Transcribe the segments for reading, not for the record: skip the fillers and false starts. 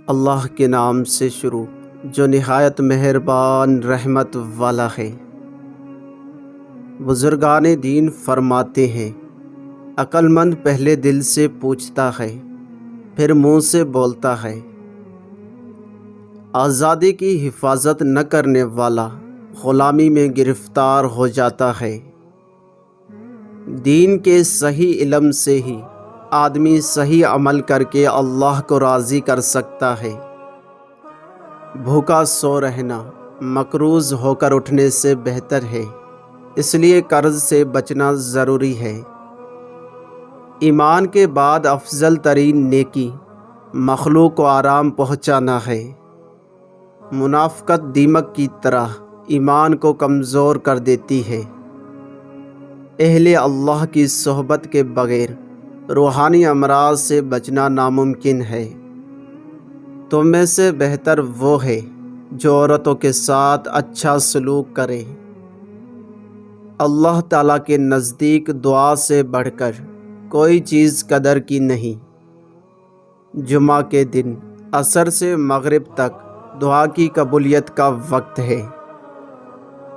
اللہ کے نام سے شروع جو نہایت مہربان رحمت والا ہے۔ بزرگان دین فرماتے ہیں، عقل مند پہلے دل سے پوچھتا ہے، پھر منہ سے بولتا ہے۔ آزادی کی حفاظت نہ کرنے والا غلامی میں گرفتار ہو جاتا ہے۔ دین کے صحیح علم سے ہی آدمی صحیح عمل کر کے اللہ کو راضی کر سکتا ہے۔ بھوکا سو رہنا مقروض ہو کر اٹھنے سے بہتر ہے، اس لیے قرض سے بچنا ضروری ہے۔ ایمان کے بعد افضل ترین نیکی مخلوق کو آرام پہنچانا ہے۔ منافقت دیمک کی طرح ایمان کو کمزور کر دیتی ہے۔ اہل اللہ کی صحبت کے بغیر روحانی امراض سے بچنا ناممکن ہے۔ تم میں سے بہتر وہ ہے جو عورتوں کے ساتھ اچھا سلوک کرے۔ اللہ تعالیٰ کے نزدیک دعا سے بڑھ کر کوئی چیز قدر کی نہیں۔ جمعہ کے دن عصر سے مغرب تک دعا کی قبولیت کا وقت ہے۔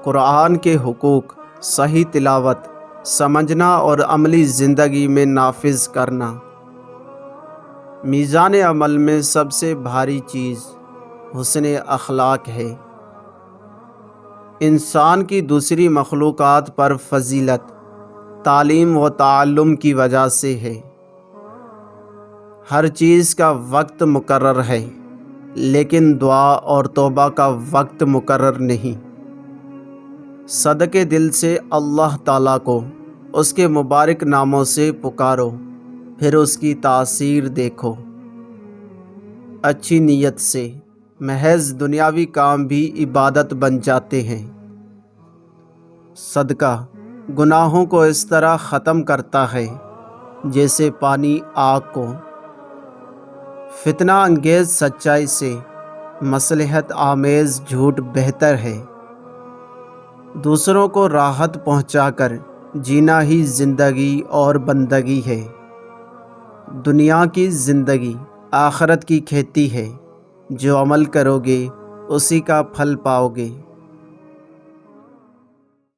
قرآن کے حقوق صحیح تلاوت، سمجھنا اور عملی زندگی میں نافذ کرنا۔ میزان عمل میں سب سے بھاری چیز حسن اخلاق ہے۔ انسان کی دوسری مخلوقات پر فضیلت تعلیم و تعلم کی وجہ سے ہے۔ ہر چیز کا وقت مقرر ہے، لیکن دعا اور توبہ کا وقت مقرر نہیں۔ صدقے دل سے اللہ تعالیٰ کو اس کے مبارک ناموں سے پکارو، پھر اس کی تاثیر دیکھو۔ اچھی نیت سے محض دنیاوی کام بھی عبادت بن جاتے ہیں۔ صدقہ گناہوں کو اس طرح ختم کرتا ہے جیسے پانی آگ کو۔ فتنہ انگیز سچائی سے مصلحت آمیز جھوٹ بہتر ہے۔ دوسروں کو راحت پہنچا کر جینا ہی زندگی اور بندگی ہے۔ دنیا کی زندگی آخرت کی کھیتی ہے، جو عمل کرو گے اسی کا پھل پاؤ گے۔